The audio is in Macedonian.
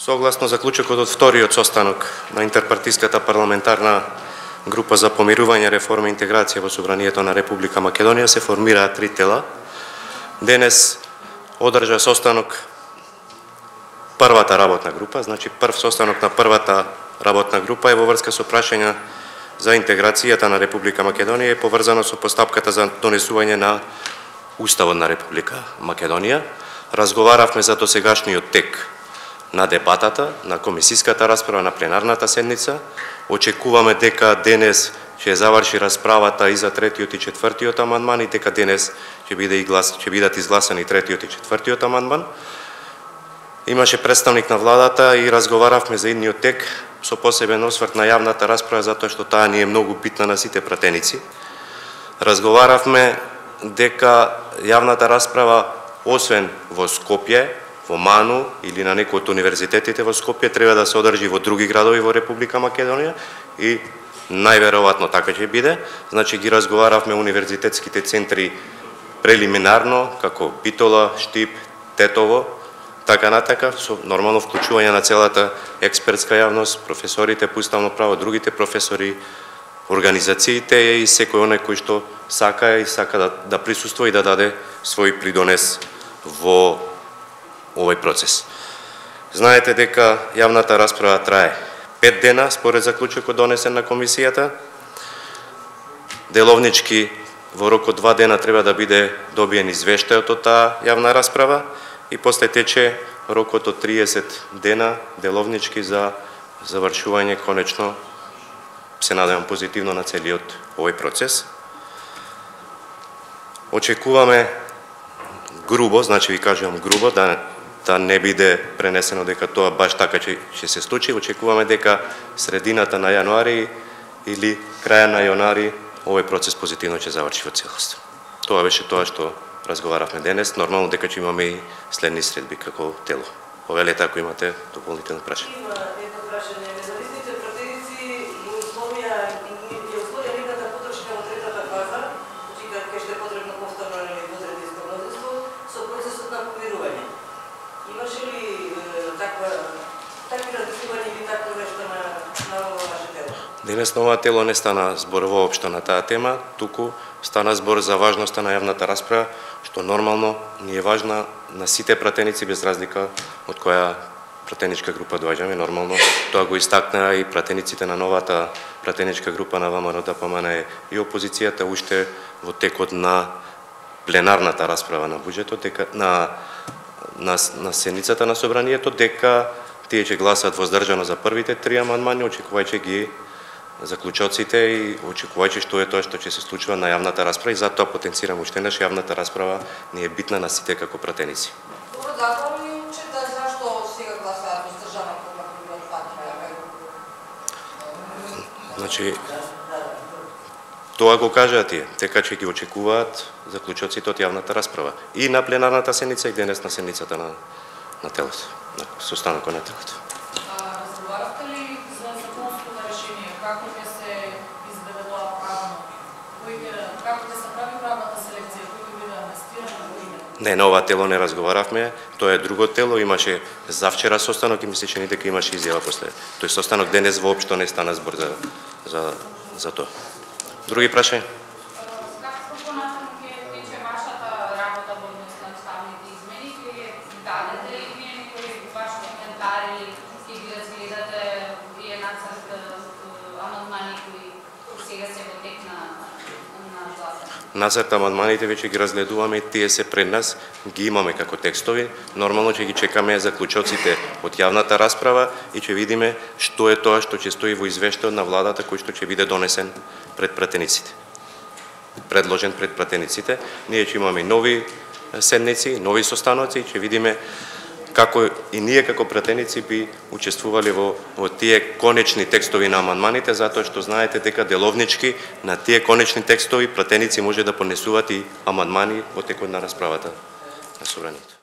Согласно заклучокот од вториот состанок на интерпартиската парламентарна група за помирување, реформа и интеграција во собранието на Република Македонија се формираат три тела. Денес одржа состанок првата работна група, значи прв состанок на првата работна група е во врска со прашања за интеграцијата на Република Македонија и поврзано со постапката за донесување на Уставот на Република Македонија. Разговаравме за досегашниот тек на дебатата, на комисиската расправа, на пленарната седница. Очекуваме дека денес ќе заврши расправата и за третиот и четвртиот амандман и дека денес ќе бидат изгласани третиот и четвртиот амандман. Имаше представник на владата и разговаравме за идниот тек со посебен осврт на јавната расправа, затоа што таа ни е многу битна на сите пратеници. Разговаравме дека јавната расправа, освен во Скопје, во Ману или на некој од универзитетите во Скопје, треба да се одржи во други градови во Република Македонија и најверојатно така ќе биде. Значи ги разговаравме универзитетските центри прелиминарно, како Битола, Штип, Тетово, така натака, со нормално вклучување на целата експертска јавност, професорите по уставно право, другите професори, организациите и секој оној кој што сака да присуствува и да даде свој придонес во овој процес. Знаете дека јавната расправа трае 5 дена според заклучокот донесен на комисијата. Деловнички во рок од 2 дена треба да биде добиен извештајот од таа јавна расправа и после тече рокот од 30 дена деловнички за завршување конечно, се надевам позитивно, на целиот овој процес. Очекуваме грубо, значи ви кажувам грубо, да не биде пренесено дека тоа баш така ќе се случи. Очекуваме дека средината на јануари или краја на јаnuари овој процес позитивно ќе заврши во целост. Тоа беше тоа што разговаравме денес. Нормално дека ќе имаме и следни средби како тело. Повелете ако имате дополнителни прашања. Има едно прашање. Независните пратеници во условија нивната потршка во третата фаза, значи кога ќе е потребно повторно возрединско мнозинство, со процесот на помирување. Имаше ли такви размислувања или такво нешто на ова ваше тело? Денес на ова тело не стана збор воопшто на таа тема, туку стана збор за важноста на јавната расправа, што нормално ни е важна на сите пратеници без разлика од која пратеничка група доаѓаме. Нормално тоа го истакнаа и пратениците на новата пратеничка група на ВМРО-ДПМН и опозицијата уште во текот на пленарната расправа на буџетот, дека на седницата на собранието, дека тие ќе гласат воздржано за првите 3 амандмани, очекувајќи ги заклучоците и очекувајќи што е тоа што ќе се случува на јавната расправа, и затоа потенцирам уште еднаш, јавната расправа ни е битна на сите како пратеници. Добро, закон ли учета зашто сега гласаат воздржано кога бидат фатиме? Значи тоа го кажаа тие, дека ќе ги очекуваат заклучоците од јавната расправа и на пленарната седница и денес на седницата на телото, на состанокот на телото. Разговаравте ли за законското решение, како ќе се изведе тоа правно? Како ќе се прави правната селекција, кој ќе биде амнестиран, кој не? Не, на ова тело не разговаравме, тоа е друго тело, имаше завчера состанок и мислеше ни дека имаше изјава после. Тој состанок денес воопшто не стана збор за тоа. Други прашања? Како понатаму ќе тече вашата работа во однос на уставните измени? Ќе дадете ли вие некои ваши коментари или ќе ги разгледате вие нацрт амандмани кои сега се во тек на гласање? Нацрт амандманите веќе ги разгледуваме, тие се пред нас, ги имаме како текстови. Нормално ќе ги чекаме заклучоците од јавната расправа и ќе видиме што е тоа што ќе стои во извештајот на владата кој што ќе биде донесен пред пратениците. Предложен пред пратениците. Ние ќе имаме нови седници, нови состаноци и ќе видиме како и ние како пратеници би учествувале во тие конечни текстови на амандманите, затоа што знаете дека деловнички на тие конечни текстови пратеници може да понесуваат и амандмани во текот на расправата на собранието.